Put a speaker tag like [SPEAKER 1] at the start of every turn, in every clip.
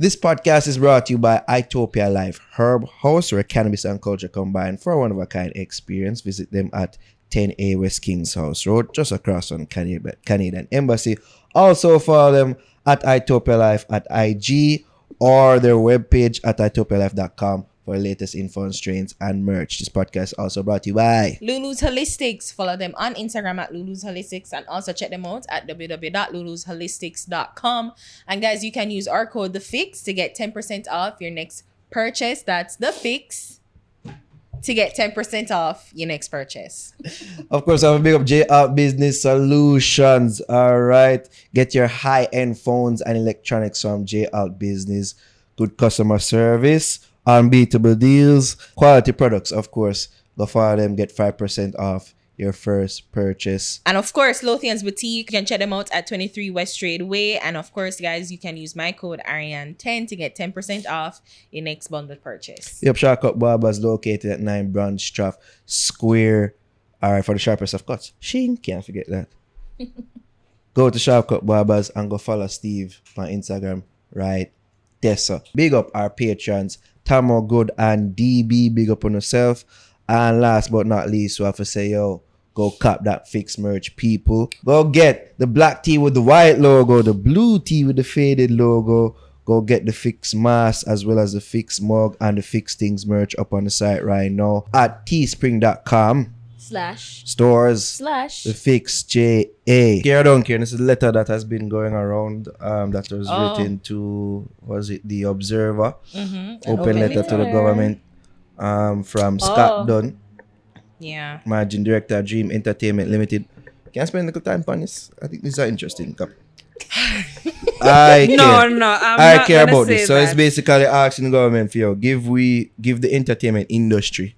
[SPEAKER 1] This podcast is brought to you by Utopia Life Herb House, where cannabis and culture combine for a one-of-a-kind experience. Visit them at 10A West Kings House Road, just across from Canadian Embassy. Also follow them at Utopia Life at IG or their webpage at utopialife.com for latest info on strains and merch. This podcast also brought to you by
[SPEAKER 2] Lulu's Holistics. Follow them on Instagram at Lulu's Holistics and also check them out at www.lulusholistics.com. And guys, you can use our code TheFix to get 10% off your next purchase. That's TheFix to get 10% off your next purchase.
[SPEAKER 1] Of course, I'm a big up Gov't Business Solutions. All right. Get your high-end phones and electronics from Gov't Business. Good customer service, unbeatable deals, quality products, of course. Go follow them, get 5% off your first purchase.
[SPEAKER 2] And of course, Lothian's Boutique, you can check them out at 23 West Trade Way. And of course, guys, you can use my code Ariane10 to get 10% off your next bundled purchase.
[SPEAKER 1] Yep, Sharp Barbers located at 9 Brandstraff Square. All right, for the sharpest of cuts. Shing, can't forget that. Go to Sharp Barbers and go follow Steve on Instagram right there. So big up our patrons, Tamo Good and DB. Big up on yourself. And last but not least, we have to say, yo, go cop that Fix merch, people. Go get the black tee with the white logo, the blue tee with the faded logo. Go get the Fix mask as well as the Fix mug and the Fix Things merch up on the site right now at teespring.com/stores the Fix JA. Care don't care. This is a letter that has been going around that was written to, was it the Observer? Open letter to the government from Scott Dunn.
[SPEAKER 2] Yeah.
[SPEAKER 1] Managing Director, Dream Entertainment Limited. Can I spend a little time on this? I think this is interesting. I care about this. So it's basically asking the government for give the entertainment industry,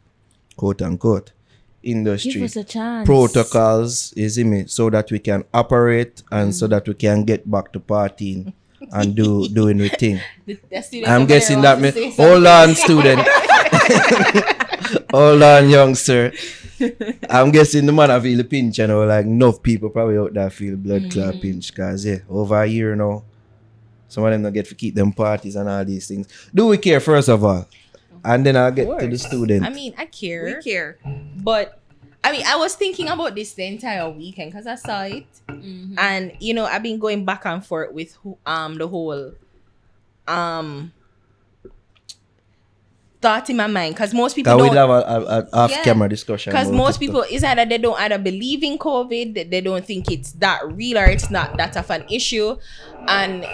[SPEAKER 1] quote unquote, industry,
[SPEAKER 3] give us a chance,
[SPEAKER 1] protocols, so that we can operate and so that we can get back to partying and doing the thing. I'm guessing that hold on, student. Hold on, youngster. I'm guessing the man I feel the pinch, like enough people probably out there feel blood clot pinch, because over a year now, some of them don't get to keep them parties and all these things. Do we care, first of all? And then I'll get to the student.
[SPEAKER 2] I mean, I care.
[SPEAKER 3] We care.
[SPEAKER 2] But I mean, I was thinking about this the entire weekend because I saw it. And I've been going back and forth with the whole thought in my mind, because most people don't
[SPEAKER 1] have a off-camera discussion.
[SPEAKER 2] Because most people, it's either they don't believe in COVID, they don't think it's that real or it's not that of an issue. And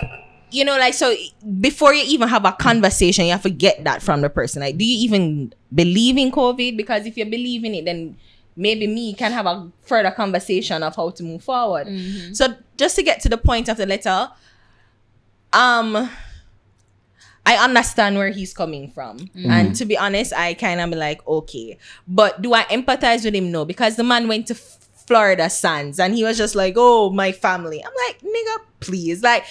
[SPEAKER 2] so before you even have a conversation, you have to get that from the person. Like, do you even believe in COVID? Because if you believe in it, then maybe me can have a further conversation of how to move forward. So just to get to the point of the letter, I understand where he's coming from. And to be honest, I kind of be like, okay. But do I empathize with him? No. Because the man went to Florida Sands and he was just like, oh, my family. I'm like, nigga, please. Like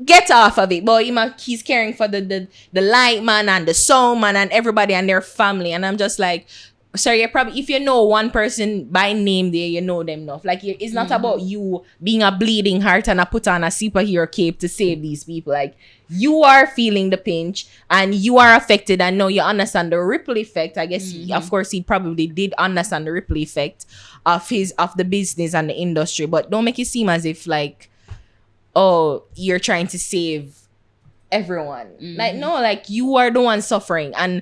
[SPEAKER 2] get off of it. But he's caring for the light man and the sound man and everybody and their family. And I'm just like, sorry, you probably, if you know one person by name there, you know them enough. Like, it's not about you being a bleeding heart and put on a superhero cape to save these people. Like, you are feeling the pinch and you are affected, and now you understand the ripple effect. I guess of course he probably did understand the ripple effect of the business and the industry, but don't make it seem as if like, oh, you're trying to save everyone. Like, no, like, you are the one suffering. And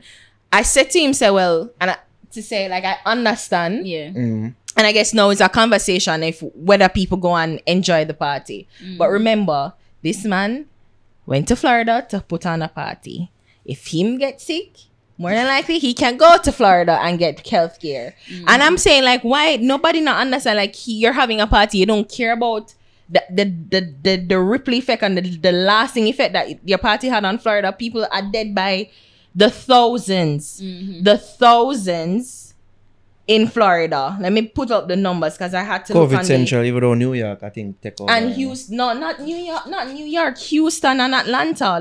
[SPEAKER 2] I said to him, I understand. Yeah. And I guess now it's a conversation whether people go and enjoy the party. But remember, this man went to Florida to put on a party. If him get sick, more than likely he can go to Florida and get health care. And I'm saying, like, why nobody not understand, like, you're having a party, you don't care about the ripple effect and the lasting effect that your party had on Florida. People are dead by the thousands. The thousands in Florida. Let me put up the numbers because I had to
[SPEAKER 1] COVID
[SPEAKER 2] look on
[SPEAKER 1] Central, even though New York, I think, take over.
[SPEAKER 2] And Houston, not New York, Houston and Atlanta.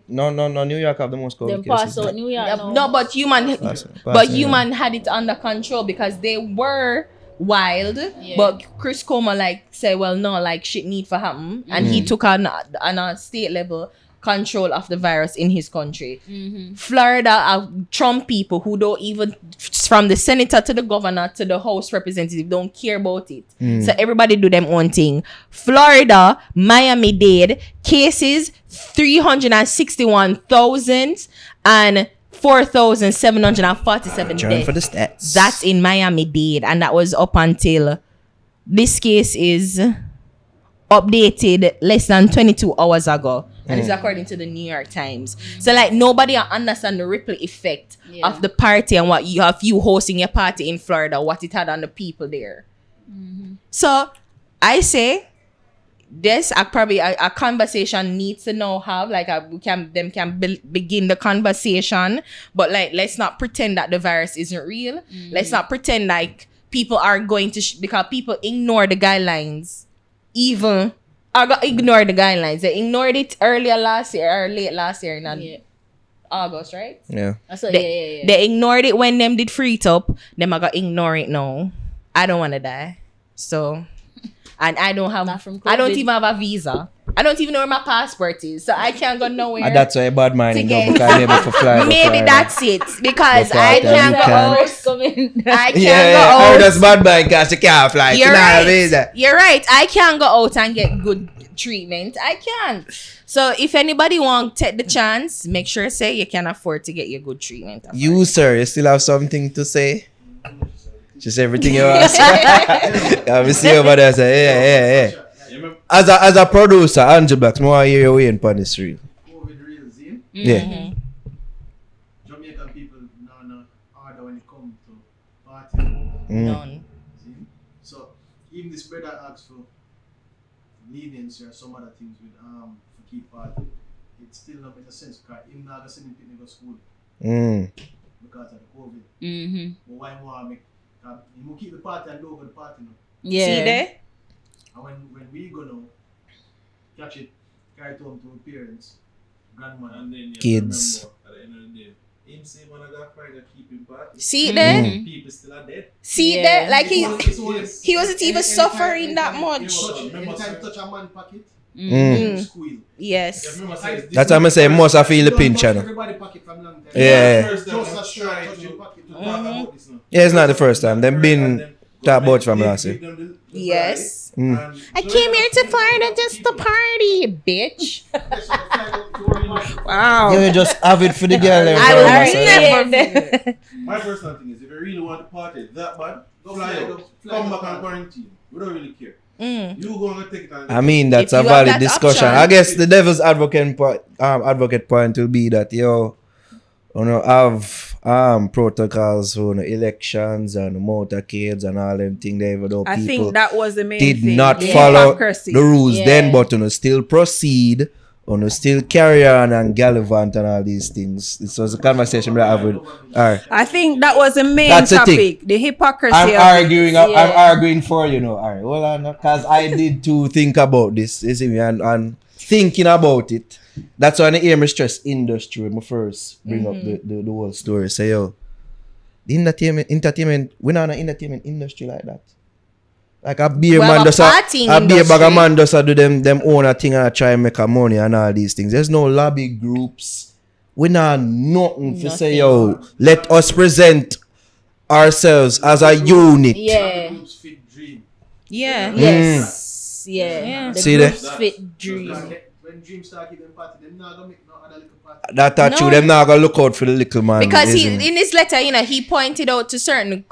[SPEAKER 1] No, New York have the most COVID cases.
[SPEAKER 3] New York,
[SPEAKER 2] no, but human had it under control because they were wild. But Chris Como said, well, no, like, shit need to happen. And he took on a state level control of the virus in his country. Florida are Trump people who don't even, from the senator to the governor to the House representative, don't care about it. So everybody do them own thing. Florida, Miami-Dade, cases 361,000 and 4,747
[SPEAKER 1] Join for the
[SPEAKER 2] deaths.
[SPEAKER 1] stats.
[SPEAKER 2] That's in Miami-Dade, and that was up until this case is updated less than 22 hours ago, and it's according to the New York Times. So like nobody understand the ripple effect of the party and what you have you hosting your party in Florida, what it had on the people there. So I say this probably a conversation needs to now have like begin the conversation, but like let's not pretend that the virus isn't real. Let's not pretend like people are going to because people ignore the guidelines. Even I got ignore the guidelines. They ignored it earlier last year or late last year in August, right?
[SPEAKER 1] Yeah.
[SPEAKER 2] They ignored it when them did free it up. Them I got ignore it now. I don't want to die. So, and I don't have. I don't even have a visa. I don't even know where my passport is, so I can't go nowhere.
[SPEAKER 1] And that's why bad mind
[SPEAKER 2] to
[SPEAKER 1] because maybe for fly.
[SPEAKER 2] Maybe that's it because I can't go out. I can't go
[SPEAKER 1] I
[SPEAKER 2] out.
[SPEAKER 1] that's bad mind because you can't fly.
[SPEAKER 2] You're right. You're right. I can't go out and get good treatment. I can't. So if anybody want to take the chance, make sure say you can afford to get your good treatment.
[SPEAKER 1] You sir, you still have something to say? Just everything you ask. I see over there say, yeah. As a producer, Angel Blacks, I want to hear your way in on this reel.
[SPEAKER 3] COVID real zine.
[SPEAKER 1] Yeah.
[SPEAKER 3] Jamaican people no order when it comes to party.
[SPEAKER 2] None.
[SPEAKER 3] Zine. So even this brother asks for leniency or some other things with for keep party. It still not make sense because him not sending people to school because of the COVID. But why want to make you keep the party and don't go to the party now.
[SPEAKER 4] Yeah.
[SPEAKER 2] See there?
[SPEAKER 3] And when we go now, catch it, carry it home to our parents, grandmother,
[SPEAKER 5] And then
[SPEAKER 1] Kids.
[SPEAKER 5] Remember, at the end of the day, him say when I got find a keeping party.
[SPEAKER 2] See there?
[SPEAKER 5] People still are dead.
[SPEAKER 2] See
[SPEAKER 4] Yeah.
[SPEAKER 2] there? Like he
[SPEAKER 3] He
[SPEAKER 2] wasn't even suffering that much.
[SPEAKER 3] Anytime touch a man pocket, squeal.
[SPEAKER 2] Yes.
[SPEAKER 5] Remember, say, this
[SPEAKER 1] That's why I say most I feel the pinch. You know?
[SPEAKER 3] Everybody pocket from long time.
[SPEAKER 1] Yeah.
[SPEAKER 5] First time
[SPEAKER 3] Just
[SPEAKER 5] I'm
[SPEAKER 3] a straight
[SPEAKER 5] trying
[SPEAKER 3] touching
[SPEAKER 5] to
[SPEAKER 3] pocket.
[SPEAKER 5] talk about this now.
[SPEAKER 1] Yeah, it's not the first time. They've been talk about from last year.
[SPEAKER 2] Yes. I came here to Florida just to party, bitch.
[SPEAKER 4] Wow.
[SPEAKER 1] You just have it for the girl.
[SPEAKER 2] I will never.
[SPEAKER 5] My personal thing is, if you really want to party that bad, fly out, come back and quarantine. We don't really care. You go and take it. And
[SPEAKER 1] I mean, that's
[SPEAKER 2] If
[SPEAKER 1] a
[SPEAKER 2] you have
[SPEAKER 1] valid
[SPEAKER 2] that
[SPEAKER 1] discussion.
[SPEAKER 2] option.
[SPEAKER 1] I guess the devil's advocate point will be that you know have protocols for elections and motorcades and all them things. Even though
[SPEAKER 4] I
[SPEAKER 1] people
[SPEAKER 4] think that was the main
[SPEAKER 1] did
[SPEAKER 4] thing.
[SPEAKER 1] not
[SPEAKER 4] The
[SPEAKER 1] follow
[SPEAKER 4] hypocrisy.
[SPEAKER 1] the rules
[SPEAKER 4] Yeah.
[SPEAKER 1] then, but still proceed, still carry on and gallivant and all these things. This was a conversation that I have with.
[SPEAKER 4] I think that was the main
[SPEAKER 1] That's the
[SPEAKER 4] topic.
[SPEAKER 1] thing.
[SPEAKER 4] The hypocrisy.
[SPEAKER 1] I'm
[SPEAKER 4] of
[SPEAKER 1] arguing.
[SPEAKER 4] it.
[SPEAKER 1] I'm
[SPEAKER 4] Yeah.
[SPEAKER 1] arguing for Alright, hold on, because I did to think about this. You see me, and thinking about it. That's why I hear me stress industry when I first bring up the whole story. Say the entertainment. We're not an entertainment industry like that. Like a beer
[SPEAKER 2] We
[SPEAKER 1] man
[SPEAKER 2] have a
[SPEAKER 1] does
[SPEAKER 2] partying
[SPEAKER 1] a beer bag of
[SPEAKER 2] industry.
[SPEAKER 1] man does do them own a thing and try and make a money and all these things. There's no lobby groups. We not nothing to say let us present ourselves as a unit.
[SPEAKER 4] Yeah.
[SPEAKER 3] Groups fit dream.
[SPEAKER 2] Yeah.
[SPEAKER 4] Yes. Yeah. The
[SPEAKER 1] See there?
[SPEAKER 4] groups fit dream.
[SPEAKER 3] Because when dreams start giving party, they're not gonna make no other little party.
[SPEAKER 1] That true.
[SPEAKER 2] No.
[SPEAKER 1] Them not gonna look out for the little man.
[SPEAKER 2] Because he
[SPEAKER 1] isn't it?
[SPEAKER 2] in his letter, he pointed out to certain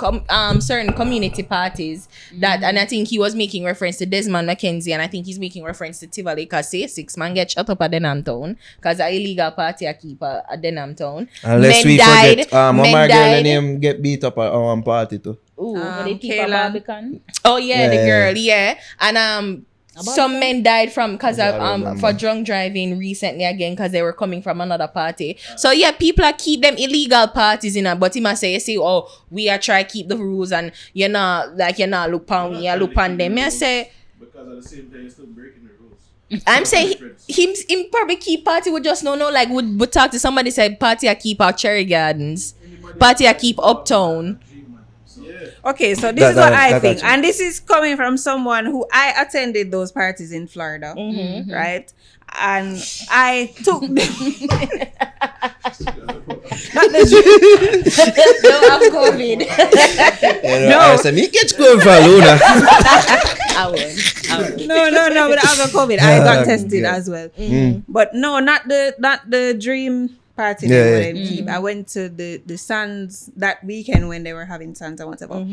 [SPEAKER 2] certain community parties that, and I think he was making reference to Desmond McKenzie, and I think he's making reference to Tivoli, because say 6 man get shut up at Denham Town because an illegal party I keep at Denham Town.
[SPEAKER 1] Unless
[SPEAKER 2] Men
[SPEAKER 1] we
[SPEAKER 2] died,
[SPEAKER 1] forget, my
[SPEAKER 2] men
[SPEAKER 1] girl
[SPEAKER 2] died.
[SPEAKER 1] name get beat up at one party too.
[SPEAKER 2] Ooh.
[SPEAKER 4] Kayla.
[SPEAKER 2] Oh yeah, the
[SPEAKER 1] Yeah.
[SPEAKER 2] girl, yeah, and some men died from because
[SPEAKER 1] I
[SPEAKER 2] of
[SPEAKER 1] remember.
[SPEAKER 2] for drunk driving recently again because they were coming from another party. So yeah, people are keep them illegal parties in, but he must say, oh, we are try keep the rules and you're not look on me, you look on them. I say,
[SPEAKER 5] Because at the same time, you're still breaking the rules.
[SPEAKER 2] I'm saying him probably keep party would just no like would talk to somebody say party I keep out Cherry Gardens, party I keep Uptown.
[SPEAKER 4] Okay, so this is what I think.
[SPEAKER 1] actually.
[SPEAKER 4] And this is coming from someone who I attended those parties in Florida, right? And I took not the
[SPEAKER 2] Don't have COVID.
[SPEAKER 1] No. I said, me catch COVID for Lvna.
[SPEAKER 2] I won't.
[SPEAKER 4] no, but I have COVID. I got tested
[SPEAKER 1] Yeah.
[SPEAKER 4] as well. But no, not the dream party
[SPEAKER 1] Yeah,
[SPEAKER 4] they
[SPEAKER 1] yeah.
[SPEAKER 4] wouldn't keep. I went to the Suns that weekend when they were having Suns and whatever.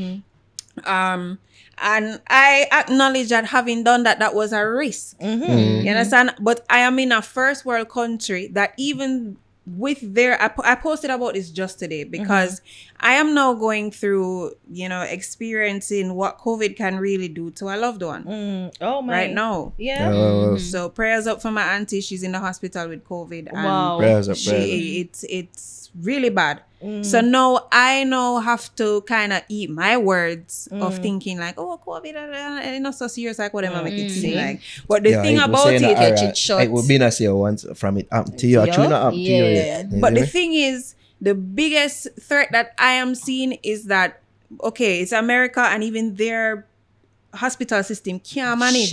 [SPEAKER 4] And I acknowledge that having done that was a risk. You understand? But I am in a first world country that even with I posted about this just today because I am now going through, experiencing what COVID can really do to a loved one.
[SPEAKER 2] Oh my.
[SPEAKER 4] Right now.
[SPEAKER 2] Yeah.
[SPEAKER 4] So prayers up for my auntie. She's in the hospital with COVID. And
[SPEAKER 2] Wow.
[SPEAKER 1] Prayers up.
[SPEAKER 4] it's really bad. So now I have to kind of eat my words of thinking like, oh, COVID, it's not so serious like what am I make it seem like. But the thing about it,
[SPEAKER 1] it would be nice to once from it up to you. Actually, not up to you yet.
[SPEAKER 4] but the thing is, the biggest threat that I am seeing is that, okay, it's America and even their hospital system can't manage.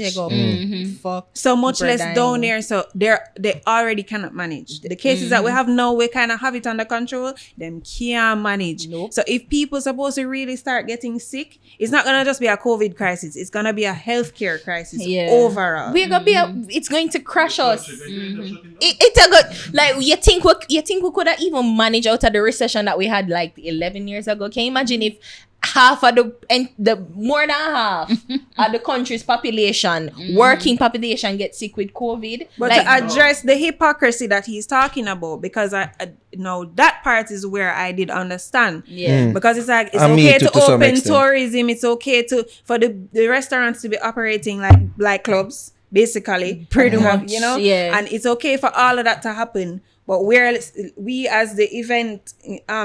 [SPEAKER 2] Fuck.
[SPEAKER 4] So much
[SPEAKER 2] People are
[SPEAKER 4] less
[SPEAKER 2] dying.
[SPEAKER 4] down there, so they already cannot manage. The cases that we have now, we kind of have it under control. Them can't manage.
[SPEAKER 2] Nope.
[SPEAKER 4] So if people supposed to really start getting sick, it's not gonna just be a COVID crisis. It's gonna be a healthcare crisis overall.
[SPEAKER 2] We're gonna be it's going to crash us. It's a good like you think we could have even managed out of the recession that we had like 11 years ago. Can you imagine if half of the more than half of the country's population, working population, gets sick with COVID?
[SPEAKER 4] But to address the hypocrisy that he's talking about, because I know that part is where I did understand. Because it's like it's okay to open tourism, it's okay for the restaurants to be operating like clubs, basically, pretty much, and it's okay for all of that to happen. But we as the event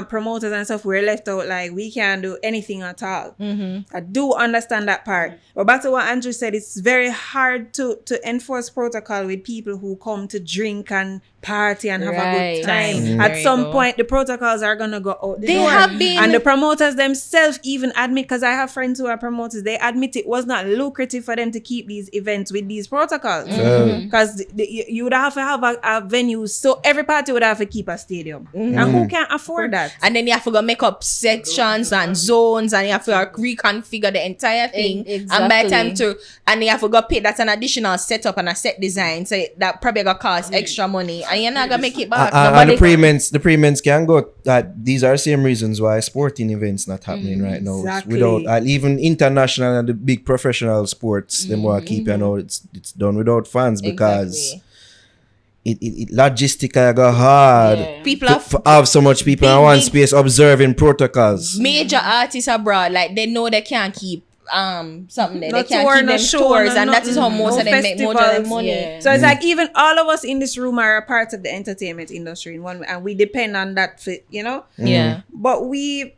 [SPEAKER 4] promoters and stuff, we're left out like we can't do anything at all. I do understand that part. But back to what Andrew said, it's very hard to enforce protocol with people who come to drink and party and have a good time. At some point, the protocols are going to go out the door.
[SPEAKER 2] have been.
[SPEAKER 4] And the promoters themselves even admit, because I have friends who are promoters, they admit it was not lucrative for them to keep these events with these protocols. Because you would have to have a venue, so every party would have to keep a stadium. And who can afford that?
[SPEAKER 2] And then you have to go make up sections and zones, and you have to reconfigure the entire thing. And by the time and you have to go pay, that's an additional setup and a set design. So that probably gonna cost extra money, and you're not gonna make it back.
[SPEAKER 1] And the pre-ments can go. These are same reasons why sporting events not happening right now.
[SPEAKER 4] Exactly.
[SPEAKER 1] Without even international and the big professional sports, them will keep it's done without fans because. It logistically go hard.
[SPEAKER 2] People
[SPEAKER 1] have so much people in one space observing protocols.
[SPEAKER 2] Major artists abroad, like they know they can't keep something there. They can't
[SPEAKER 4] tour,
[SPEAKER 2] keep them
[SPEAKER 4] show,
[SPEAKER 2] tours, and that is how most of them make more of their money.
[SPEAKER 4] So it's like even all of us in this room are a part of the entertainment industry in one way, and we depend on that for, But we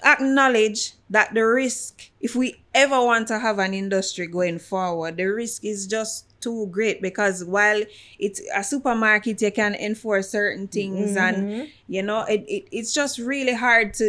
[SPEAKER 4] acknowledge that the risk, if we ever want to have an industry going forward, the risk is just too great, because while it's a supermarket, you can enforce certain things, and it's just really hard to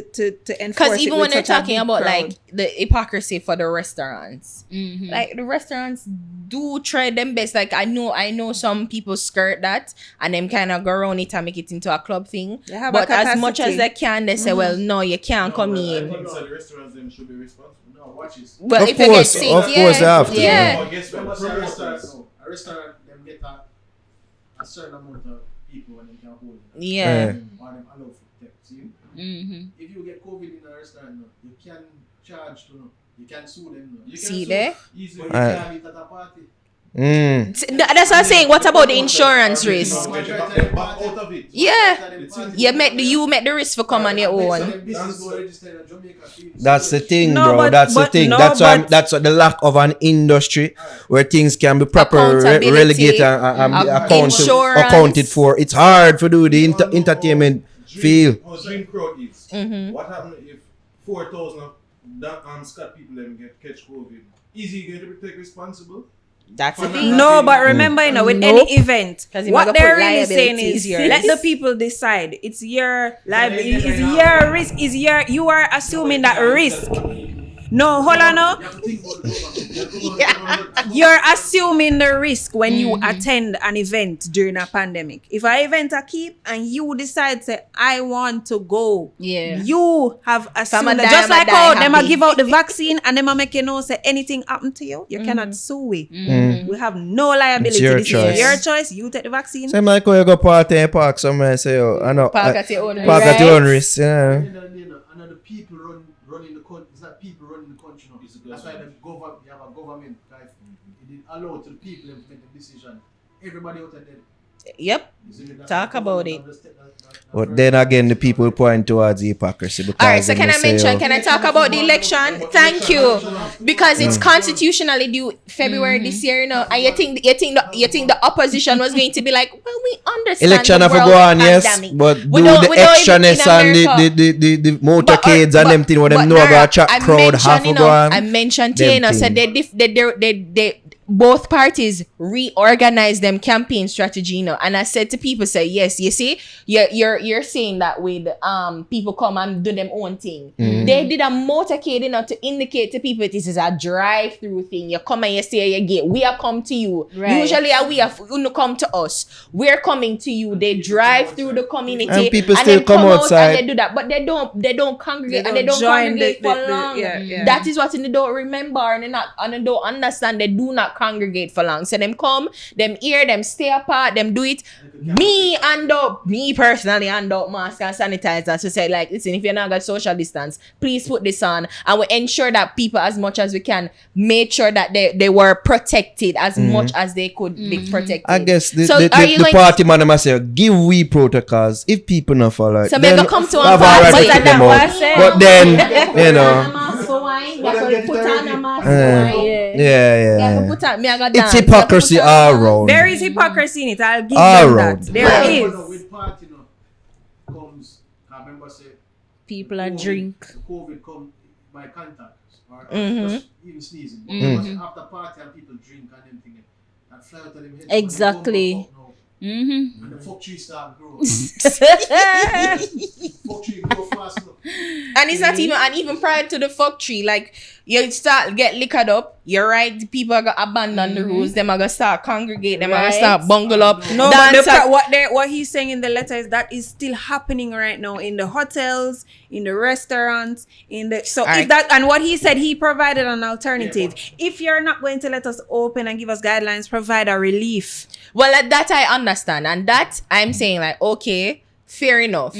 [SPEAKER 4] enforce.
[SPEAKER 2] Because even when they're talking about like the hypocrisy for the restaurants, like the restaurants do try them best. Like I know some people skirt that and them kind of go around it and make it into a club thing. But as much as they can, they say, well, no, you can't come in.
[SPEAKER 5] I think so the restaurants them should be responsible.
[SPEAKER 3] No, watch this.
[SPEAKER 2] Well,
[SPEAKER 1] Of
[SPEAKER 2] if you get
[SPEAKER 1] course,
[SPEAKER 2] sick,
[SPEAKER 1] of course they have to.
[SPEAKER 2] Yeah.
[SPEAKER 3] A restaurant, them get a certain amount of people when they can hold it.
[SPEAKER 2] Yeah.
[SPEAKER 3] Or them allow for tech. See? If you get COVID in a restaurant, you can charge to you can sue them. You can
[SPEAKER 2] See
[SPEAKER 3] sue,
[SPEAKER 2] there?
[SPEAKER 3] but you can't meet at a party.
[SPEAKER 2] That's what I'm saying. What about the insurance risk?
[SPEAKER 5] Back out of it.
[SPEAKER 2] Yeah. You make the risk for come on your own.
[SPEAKER 1] That's the thing,
[SPEAKER 4] No,
[SPEAKER 1] bro.
[SPEAKER 4] but-
[SPEAKER 1] That's the
[SPEAKER 4] but
[SPEAKER 1] thing.
[SPEAKER 4] no,
[SPEAKER 1] That's what the lack of an industry where things can be proper
[SPEAKER 2] Accountability,
[SPEAKER 1] relegated and accounted for. It's hard to do the entertainment field.
[SPEAKER 5] How dream crowd is. What happened if 4,000 of that Scott people them catch COVID? Is he going to be take responsible?
[SPEAKER 2] That's the thing.
[SPEAKER 4] No, but remember, with any event,
[SPEAKER 2] 'Cause you
[SPEAKER 4] what
[SPEAKER 2] might
[SPEAKER 4] they're
[SPEAKER 2] put
[SPEAKER 4] really saying
[SPEAKER 2] liability
[SPEAKER 4] is
[SPEAKER 2] is yours.
[SPEAKER 4] let the people decide. It's your liability, it's your risk, you are assuming that risk. No, hold on now.
[SPEAKER 3] You have to think about the
[SPEAKER 4] You're assuming the risk when you attend an event during a pandemic. If an event a keep and you decide say I want to go, you have assumed that just like how them a give out the vaccine and them a make you know say anything happen to you, you cannot sue it. We have no liability. This is your choice. You take the vaccine.
[SPEAKER 1] Same like when you go party in park somewhere and say, oh, I know.
[SPEAKER 2] Park at your own risk.
[SPEAKER 1] Park at your own risk, yeah.
[SPEAKER 3] And the people running the country. It's not people running the country now. That's why you have a government. Right? It did allow to the people to make the decision. Everybody out there.
[SPEAKER 2] Yep. Talk about it.
[SPEAKER 1] But then again, the people point towards hypocrisy.
[SPEAKER 2] All right, so can I talk about the election? Thank you. Because it's constitutionally due February this year, you know, and you think the opposition was going to be like, well, we understand
[SPEAKER 1] election
[SPEAKER 2] the
[SPEAKER 1] have to
[SPEAKER 2] world
[SPEAKER 1] go on,
[SPEAKER 2] pandemic.
[SPEAKER 1] yes, but
[SPEAKER 2] We
[SPEAKER 1] do
[SPEAKER 2] don't-
[SPEAKER 1] the
[SPEAKER 2] we don't
[SPEAKER 1] extraness
[SPEAKER 2] even in
[SPEAKER 1] and the motorcades and them thing where them know about chat crowd have to go on.
[SPEAKER 2] I mentioned to you know, so they both parties reorganize them campaign strategy, you know, and I said to people, say yes, you see, you're saying that with people come and do them own thing. They did a motorcade, you know, to indicate to people this is a drive-through thing. You come and you say you get, we are come to you.
[SPEAKER 6] Right.
[SPEAKER 2] Usually we have you come to us. We're coming to you. They drive through the community
[SPEAKER 1] And people
[SPEAKER 2] and
[SPEAKER 1] still
[SPEAKER 2] then
[SPEAKER 1] come
[SPEAKER 2] out
[SPEAKER 1] outside.
[SPEAKER 2] and they do that, but they don't congregate and they don't
[SPEAKER 4] join
[SPEAKER 2] congregate for
[SPEAKER 4] the-
[SPEAKER 2] long.
[SPEAKER 4] yeah.
[SPEAKER 2] That is what they don't remember and they don't understand. They do not congregate for long. So them come, them hear, them stay apart, them do it. Me personally hand out mask and sanitizers to say like, listen, if you're not got social distance, please put this on, and we ensure that people as much as we can make sure that they were protected as much as they could be protected.
[SPEAKER 1] I guess the
[SPEAKER 2] are you going
[SPEAKER 1] party man must say, give we protocols. If people not follow it,
[SPEAKER 2] So
[SPEAKER 1] then
[SPEAKER 2] maybe come to
[SPEAKER 1] have
[SPEAKER 2] a
[SPEAKER 1] our right
[SPEAKER 2] party.
[SPEAKER 1] to kick
[SPEAKER 2] But
[SPEAKER 1] them
[SPEAKER 6] that
[SPEAKER 1] out.
[SPEAKER 6] was said.
[SPEAKER 1] But then, you know,
[SPEAKER 2] mask for wine. That's what put on a mask for
[SPEAKER 1] yeah,
[SPEAKER 2] wine.
[SPEAKER 1] yeah.
[SPEAKER 2] Put on, me I got
[SPEAKER 1] It's
[SPEAKER 2] dance.
[SPEAKER 1] hypocrisy
[SPEAKER 2] Put on
[SPEAKER 1] all
[SPEAKER 2] mask.
[SPEAKER 1] round.
[SPEAKER 4] There is hypocrisy in it. I'll give
[SPEAKER 1] All
[SPEAKER 4] them
[SPEAKER 1] round.
[SPEAKER 4] that. There is.
[SPEAKER 3] With party, you know, comes. I remember say
[SPEAKER 6] People are drink.
[SPEAKER 3] The COVID come by contact or
[SPEAKER 2] Mhm.
[SPEAKER 3] just even sneezing. But after party and people drink and them thing, that fly out of them head.
[SPEAKER 6] Exactly.
[SPEAKER 3] And the fuck tree start grow. Fuck tree grow fast. Look.
[SPEAKER 2] And it's not even, and even prior to the fuck tree, like you start get liquored up, you're right, the people are gonna abandon the rules, them are gonna start congregate, them are gonna
[SPEAKER 6] Right.
[SPEAKER 2] start bungle up.
[SPEAKER 4] No,
[SPEAKER 2] dance
[SPEAKER 4] but what he's saying in the letter is that is still happening right now in the hotels, in the restaurants, in the so
[SPEAKER 2] Alright.
[SPEAKER 4] if that and what he said he provided an alternative. If you're not going to let us open and give us guidelines, provide a relief.
[SPEAKER 2] Well, that I understand, and that I'm saying like, okay, fair enough.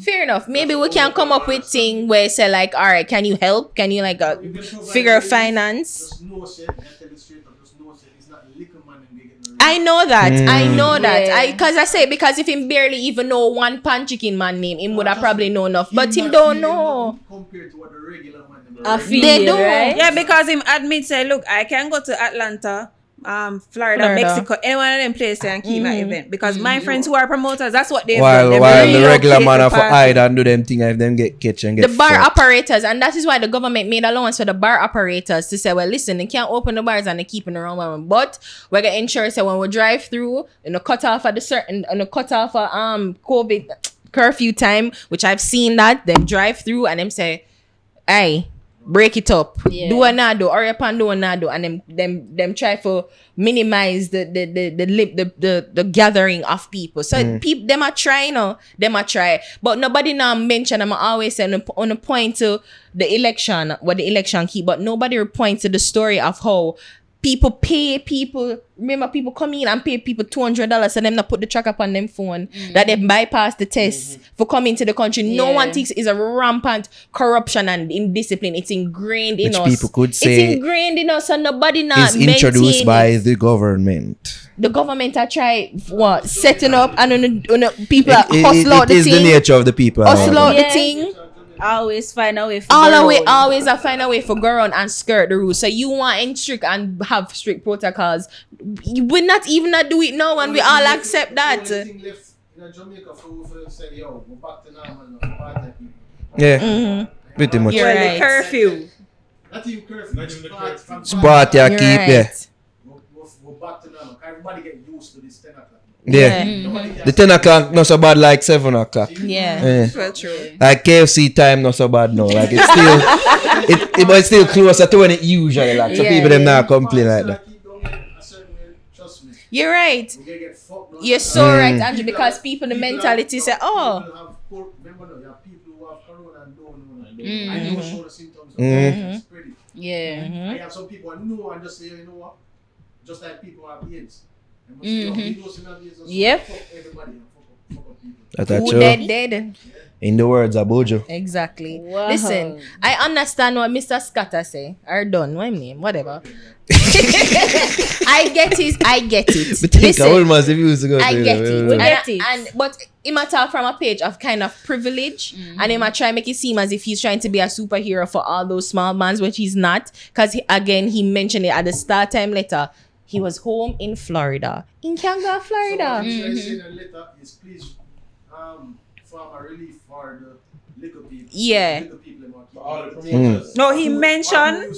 [SPEAKER 2] Fair enough. Maybe we can come up with thing where say like, all right, can you help? Can you like
[SPEAKER 3] You can provide
[SPEAKER 2] figure
[SPEAKER 3] relief.
[SPEAKER 2] finance?
[SPEAKER 3] Just know, say, I tell you straight up, just know, say, it's not liquor man and they get no relief.
[SPEAKER 2] I know that. I know that.
[SPEAKER 6] Yeah.
[SPEAKER 2] Because if him barely even know one pan chicken man name, him would have probably know enough. But him don't know.
[SPEAKER 3] Compared to what the regular man them
[SPEAKER 6] I
[SPEAKER 3] are.
[SPEAKER 6] feel
[SPEAKER 2] They
[SPEAKER 6] you,
[SPEAKER 2] don't.
[SPEAKER 6] right?
[SPEAKER 4] Yeah, because him admit say, look, I can go to Atlanta, Florida, Mexico, any one of them places and keep my event. Because my friends who are promoters, that's what they've done. They've
[SPEAKER 1] While the regular
[SPEAKER 4] relocated
[SPEAKER 1] man have to
[SPEAKER 4] party.
[SPEAKER 1] hide and do them thing if them get catch and get
[SPEAKER 2] The bar
[SPEAKER 1] fucked.
[SPEAKER 2] operators, and that is why the government made allowance for the bar operators to say, well, listen, they can't open the bars and they keep in the wrong one, but we're gonna ensure so when we drive through and the cut off at COVID curfew time, which I've seen that them drive through and them say, hey, break it up,
[SPEAKER 6] Yeah.
[SPEAKER 2] do another, hurry up and do another, and them try to minimize the gathering of people. So people them are trying, but nobody now mention. I'm always saying on a point to the election, what the election keep, but nobody point to the story of how people pay people. Remember, people come in and pay people $200 and them not put the track up on them phone that they bypass the test for coming to the country. No
[SPEAKER 6] Yeah.
[SPEAKER 2] one thinks is a rampant corruption and indiscipline. It's ingrained in
[SPEAKER 1] Which
[SPEAKER 2] us.
[SPEAKER 1] people could
[SPEAKER 2] It's
[SPEAKER 1] say
[SPEAKER 2] ingrained in us, and nobody now
[SPEAKER 1] is introduced
[SPEAKER 2] maintain
[SPEAKER 1] by
[SPEAKER 2] it.
[SPEAKER 1] the government.
[SPEAKER 2] The government are try what setting up and people
[SPEAKER 1] It
[SPEAKER 2] hustle out
[SPEAKER 1] it
[SPEAKER 2] the
[SPEAKER 1] is the
[SPEAKER 2] thing,
[SPEAKER 1] nature of the people.
[SPEAKER 2] hustle out the
[SPEAKER 6] Yeah.
[SPEAKER 2] thing.
[SPEAKER 6] Always find a way for
[SPEAKER 2] Always I find a way for go around and skirt the rules. So you want in strict and have strict protocols. We not even not do it now, and we all accept that.
[SPEAKER 3] The only thing left in Jamaica for say, yo, we're back to normal now, party people.
[SPEAKER 1] Yeah, pretty much.
[SPEAKER 2] You're
[SPEAKER 4] Well,
[SPEAKER 2] right.
[SPEAKER 4] the curfew.
[SPEAKER 3] Not even curfew.
[SPEAKER 5] Not even the
[SPEAKER 3] Party-
[SPEAKER 5] curfew.
[SPEAKER 3] from
[SPEAKER 1] Spot ya
[SPEAKER 2] You're
[SPEAKER 1] keep
[SPEAKER 2] right.
[SPEAKER 1] yeah.
[SPEAKER 3] We're back to normal. Everybody get used to this 10 o'clock.
[SPEAKER 1] Yeah.
[SPEAKER 3] Nobody
[SPEAKER 1] The 10 o'clock not so bad like 7 o'clock.
[SPEAKER 2] Yeah.
[SPEAKER 1] Yeah.
[SPEAKER 4] Well, true.
[SPEAKER 1] Like KFC time not so bad now. Like it's still But it's still closer to when it usually like. So
[SPEAKER 2] Yeah,
[SPEAKER 1] people them
[SPEAKER 2] yeah.
[SPEAKER 1] not complain like that.
[SPEAKER 2] You're right. You're so right, Andrew, because people, the mentality say, oh.
[SPEAKER 3] Remember, you have people who have corona and don't know. I know show the symptoms of spread it.
[SPEAKER 6] Yeah.
[SPEAKER 3] I have some people I know and just say, you know what? Just like people have AIDS.
[SPEAKER 6] Yep.
[SPEAKER 3] Fuck everybody and fuck up people.
[SPEAKER 1] That's
[SPEAKER 2] Who
[SPEAKER 1] true.
[SPEAKER 2] dead.
[SPEAKER 1] In the words of Bojo.
[SPEAKER 2] Exactly.
[SPEAKER 6] Wow.
[SPEAKER 2] Listen, I understand what Mr. Scatter say. Or Don, what name? Whatever. I get it.
[SPEAKER 1] But think how old must if you used to go
[SPEAKER 2] I
[SPEAKER 1] to
[SPEAKER 2] get
[SPEAKER 1] the-
[SPEAKER 2] it.
[SPEAKER 6] We get it.
[SPEAKER 2] But he might talk from a page of kind of privilege, and he might try make it seem as if he's trying to be a superhero for all those small mans, which he's not. Because he mentioned it at the start time letter. He was home in Florida. In Kanga, Florida.
[SPEAKER 3] So what I say in the letter is please farm a relief for the little people.
[SPEAKER 2] Yeah.
[SPEAKER 3] Little people in Marquee.
[SPEAKER 5] All the promoters.
[SPEAKER 4] No, he mentioned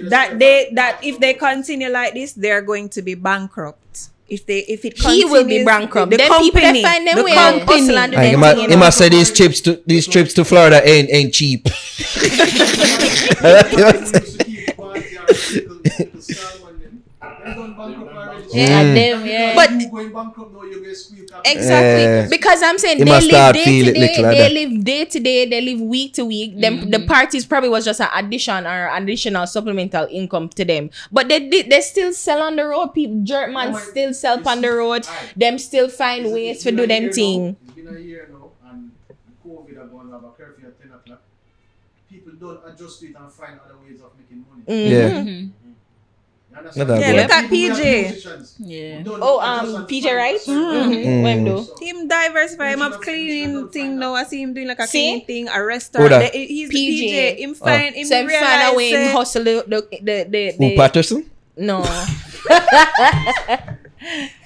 [SPEAKER 4] that if they continue like this, they're going to be bankrupt. If it
[SPEAKER 2] He
[SPEAKER 4] continues,
[SPEAKER 2] will be bankrupt.
[SPEAKER 4] The
[SPEAKER 2] Then
[SPEAKER 4] company,
[SPEAKER 2] people that find them
[SPEAKER 4] the
[SPEAKER 2] way
[SPEAKER 4] company.
[SPEAKER 2] hustle and do
[SPEAKER 1] And
[SPEAKER 2] them thing,
[SPEAKER 1] he must say these trips to Florida ain't cheap.
[SPEAKER 6] Yeah, them, yeah.
[SPEAKER 2] But
[SPEAKER 3] going bankrupt now, you're going to squeeze out.
[SPEAKER 2] exactly,
[SPEAKER 1] Yeah.
[SPEAKER 2] because I'm saying
[SPEAKER 1] He
[SPEAKER 2] they
[SPEAKER 1] must
[SPEAKER 2] live
[SPEAKER 1] start
[SPEAKER 2] day
[SPEAKER 1] feel
[SPEAKER 2] to
[SPEAKER 1] it
[SPEAKER 2] day,
[SPEAKER 1] little like
[SPEAKER 2] they
[SPEAKER 1] that.
[SPEAKER 2] live day to day, they live week to week. Them the parties probably was just an addition or additional supplemental income to them. But they still sell on the road. People, jerk man, still sell on the road. Them still find ways to do them thing.
[SPEAKER 3] It's been a year now, and COVID are going to have a curfew at 10 o'clock. People don't adjust to it and find other ways of making money.
[SPEAKER 1] Yeah.
[SPEAKER 6] Mhm.
[SPEAKER 3] You understand?
[SPEAKER 1] Not that
[SPEAKER 4] Yeah,
[SPEAKER 1] good.
[SPEAKER 4] look at
[SPEAKER 3] People who have
[SPEAKER 4] PJ.
[SPEAKER 3] musicians
[SPEAKER 6] Yeah.
[SPEAKER 3] who don't
[SPEAKER 2] Oh,
[SPEAKER 3] adjust and
[SPEAKER 2] PJ
[SPEAKER 3] find
[SPEAKER 2] Wright?
[SPEAKER 3] certain-
[SPEAKER 2] When do?
[SPEAKER 3] So-
[SPEAKER 4] Him diversify him up cleaning thing now. I see him doing like a
[SPEAKER 2] See?
[SPEAKER 4] cleaning thing, a
[SPEAKER 1] Who
[SPEAKER 4] restaurant.
[SPEAKER 1] that?
[SPEAKER 4] He's the
[SPEAKER 2] PJ.
[SPEAKER 4] PJ. Him find him
[SPEAKER 2] So him
[SPEAKER 4] realize
[SPEAKER 2] find a way
[SPEAKER 4] say-
[SPEAKER 2] him hustle the
[SPEAKER 1] Who, Patterson?
[SPEAKER 2] no.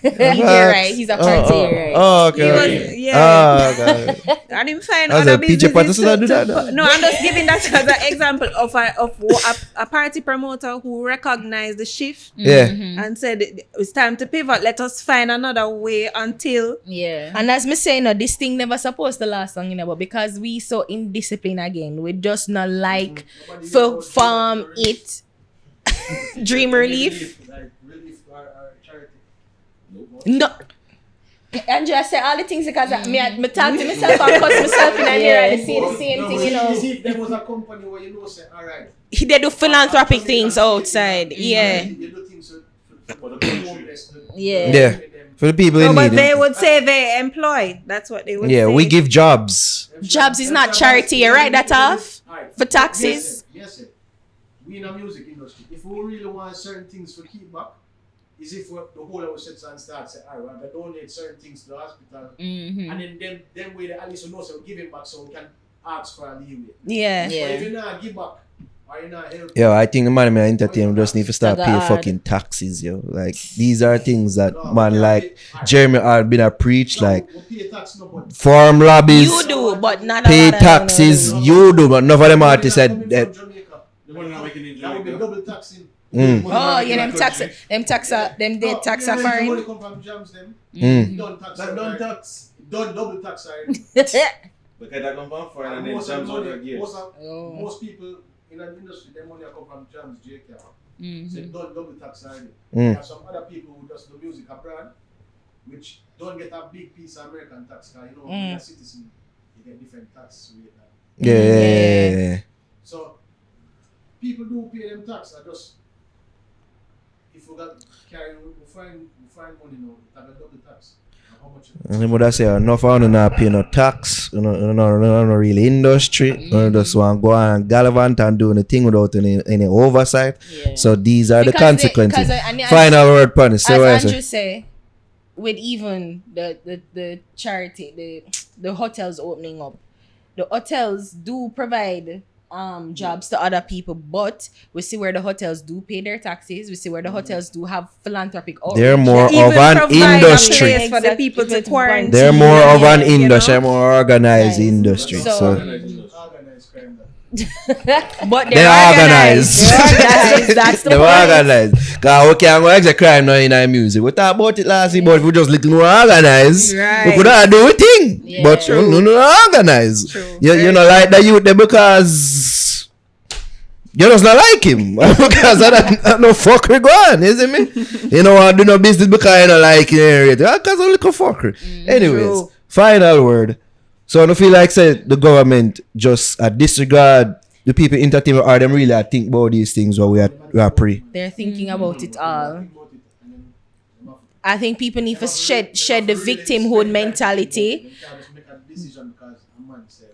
[SPEAKER 2] PJ Wright, he's a party right.
[SPEAKER 1] Oh,
[SPEAKER 4] He
[SPEAKER 1] okay.
[SPEAKER 4] was,
[SPEAKER 1] okay.
[SPEAKER 4] yeah.
[SPEAKER 1] Oh, okay.
[SPEAKER 4] And him find
[SPEAKER 1] As
[SPEAKER 4] other
[SPEAKER 1] a PJ
[SPEAKER 4] businesses
[SPEAKER 1] Patterson that do that,
[SPEAKER 4] to-
[SPEAKER 1] though?
[SPEAKER 4] No, I'm just giving that as an example of a party promoter who recognized the shift
[SPEAKER 1] Yeah.
[SPEAKER 4] and said it's time to pivot. Let us find another way until
[SPEAKER 6] Yeah.
[SPEAKER 2] And as me say, no, this thing never supposed to last long, but because we so indisciplined again, we just not like for farm it. Dream relief.
[SPEAKER 3] Like relief or charity.
[SPEAKER 2] No. Andrea said all the things because me talk to myself and cut myself in here and see the same thing, you know.
[SPEAKER 3] If there was a company where you know say, all right.
[SPEAKER 2] They do philanthropic things outside. Yeah.
[SPEAKER 3] You do things
[SPEAKER 5] For the country.
[SPEAKER 6] Yeah.
[SPEAKER 1] Yeah. For the people
[SPEAKER 4] no,
[SPEAKER 1] in
[SPEAKER 4] but
[SPEAKER 1] need.
[SPEAKER 4] they would say they employ. That's what they would
[SPEAKER 1] Yeah,
[SPEAKER 4] say.
[SPEAKER 1] we give jobs.
[SPEAKER 2] Jobs is not charity, you right that off? For taxes?
[SPEAKER 3] Yes, sir. We in the music industry, if we really want certain things to keep back, is if the whole of our sets and start say, all right, we donate certain things to the hospital,
[SPEAKER 6] Mhm.
[SPEAKER 3] and then them way at least we know so we give it back so we can ask for a leeway.
[SPEAKER 2] Yeah.
[SPEAKER 3] But
[SPEAKER 6] Yeah.
[SPEAKER 3] if you not give back, or you not help,
[SPEAKER 1] Yo, I think the man in entertainment just need to start
[SPEAKER 6] That's
[SPEAKER 1] paying
[SPEAKER 6] hard.
[SPEAKER 1] fucking taxes, yo. Like, these are things that, man, like, Jeremy had been a preach, like,
[SPEAKER 3] we pay tax no, but
[SPEAKER 1] farm lobbies,
[SPEAKER 2] You do, but not a
[SPEAKER 1] pay
[SPEAKER 2] lot of them
[SPEAKER 1] taxes,
[SPEAKER 2] do.
[SPEAKER 1] you do, but none of them artists said
[SPEAKER 3] coming
[SPEAKER 1] that.
[SPEAKER 3] from Jamaica,
[SPEAKER 5] The money not making in
[SPEAKER 3] that would be
[SPEAKER 5] Jamaica.
[SPEAKER 3] double taxing.
[SPEAKER 2] Oh, yeah, them tax they tax
[SPEAKER 3] No,
[SPEAKER 2] are
[SPEAKER 3] the money
[SPEAKER 2] foreign.
[SPEAKER 3] come from jams them.
[SPEAKER 1] Mm.
[SPEAKER 3] Done tax.
[SPEAKER 5] That don't tax.
[SPEAKER 3] Done double tax already.
[SPEAKER 5] Because that come from foreign and then
[SPEAKER 3] Most of
[SPEAKER 5] jams
[SPEAKER 3] the
[SPEAKER 5] out
[SPEAKER 3] money-
[SPEAKER 5] of gears.
[SPEAKER 2] Oh.
[SPEAKER 3] most people in the industry, their money come from jams, JK.
[SPEAKER 6] Mhm.
[SPEAKER 3] So done double tax already.
[SPEAKER 1] Mm.
[SPEAKER 3] There are some other people who just do music abroad, which don't get a big piece of American tax. Cause you know, being a citizen, you get different tax rate.
[SPEAKER 1] Yeah.
[SPEAKER 3] So people do pay them tax. I just if we got carry, we find money now. We have a double tax. And how much?
[SPEAKER 1] And then what I say, enough of them not pay no tax, no real industry, just want to go on and gallivant and do the thing without any oversight.
[SPEAKER 6] Yeah.
[SPEAKER 1] So these are the
[SPEAKER 2] Because
[SPEAKER 1] consequences.
[SPEAKER 2] and
[SPEAKER 1] Final word, punish. Say what I
[SPEAKER 2] as
[SPEAKER 1] say.
[SPEAKER 2] Andrew say, with even the charity, the hotels opening up, the hotels do provide jobs to other people, but we see where the hotels do pay their taxes. We see where the hotels do have philanthropic outreach.
[SPEAKER 1] They're more
[SPEAKER 4] Even
[SPEAKER 1] of an
[SPEAKER 4] provide a
[SPEAKER 1] industry.
[SPEAKER 4] place for the people to quarantine.
[SPEAKER 1] They're more of an
[SPEAKER 4] you know?
[SPEAKER 1] industry, more organized
[SPEAKER 2] Nice.
[SPEAKER 1] industry.
[SPEAKER 2] So-
[SPEAKER 1] So
[SPEAKER 3] Organized crime.
[SPEAKER 2] But
[SPEAKER 1] they're organized.
[SPEAKER 2] They're organized. That's the
[SPEAKER 1] They're
[SPEAKER 2] point.
[SPEAKER 1] organized. Because we can't go execute crime now in our music. We talked about it last week, but if we just little more organized, we
[SPEAKER 4] Right.
[SPEAKER 1] could not do a thing.
[SPEAKER 6] Yeah.
[SPEAKER 1] But no organized.
[SPEAKER 4] True.
[SPEAKER 1] You know, like the youth there because You just not like him because I no fuckery go on, isn't me? You know, I do no business because I don't like him. Because I look a fucker. Anyways, final word. So I don't feel like said the government just disregard the people in entertainment, or them really think about these things while we are pre.
[SPEAKER 2] They're thinking about it all. I think people need to shed the victimhood mentality.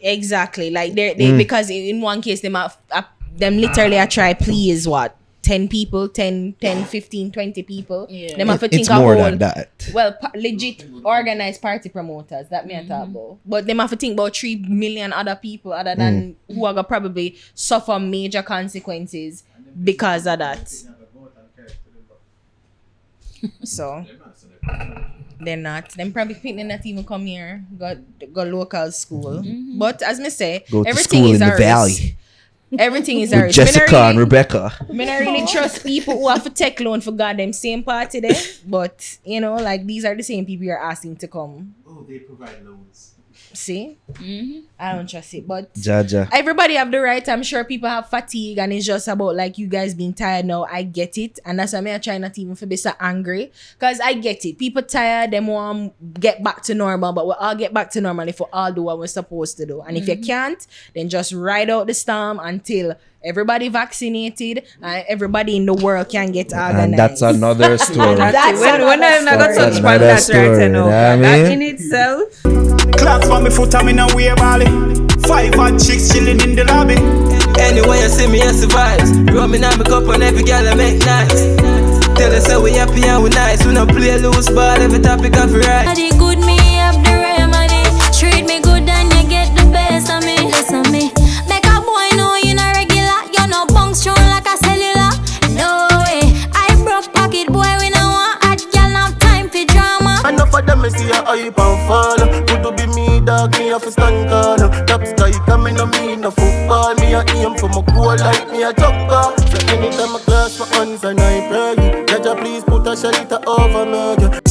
[SPEAKER 2] Exactly, like they because in one case them literally I try please what 10 people, 10, 15, 20 people. Yeah. Them have to think
[SPEAKER 1] it's more than that.
[SPEAKER 2] Well, legit organized party promoters that me I talk about. But them have to think about 3 million other people other than who are gonna probably suffer major consequences because of that. So they're not. Them probably think not even come here. Go local school. But as me say,
[SPEAKER 1] go to
[SPEAKER 2] everything
[SPEAKER 1] school
[SPEAKER 2] is
[SPEAKER 1] in the
[SPEAKER 2] a
[SPEAKER 1] valley.
[SPEAKER 2] risk. Everything is a risk.
[SPEAKER 1] Jessica and Rebecca.
[SPEAKER 2] I don't really trust people who have to take loan for goddamn same party there. But you know, like these are the same people you're asking to come.
[SPEAKER 5] Oh, they provide loans.
[SPEAKER 2] See? I don't trust it. But
[SPEAKER 1] Jaja.
[SPEAKER 2] everybody have the right. I'm sure people have fatigue and it's just about like you guys being tired now. I get it. And that's why I try not even to be so angry. Because I get it. People tired, them want to get back to normal. But we'll all get back to normal if we all do what we're supposed to do. And if you can't, then just ride out the storm until everybody vaccinated and everybody in the world can get organized.
[SPEAKER 1] And that's another story.
[SPEAKER 4] We're not going to touch upon that right now. That in itself.
[SPEAKER 7] Clocks on my foot, I'm in a weird valley. 5 hot chicks chilling in the lobby.
[SPEAKER 8] Anyway, you see me, it's the vibes. Rubbing on my cup and every girl I make nice. Tell us how we happy and we nice. We don't play loose ball, every topic of right.
[SPEAKER 9] Body good, me have the remedy. Treat me good and you get the best of me. Listen me. Make a boy know you not regular. You no bunk strong like a cellular. No way. I broke pocket boy, we no want hot girl, no time for drama.
[SPEAKER 10] Enough of them, I see a hype and fall. Good to be me, dog, me have a stand corner. Top sky, coming on me, no football. Me a aim for my goal like me a jumper. So anytime I class my hands and I pray, Jaja please put a shelter over me.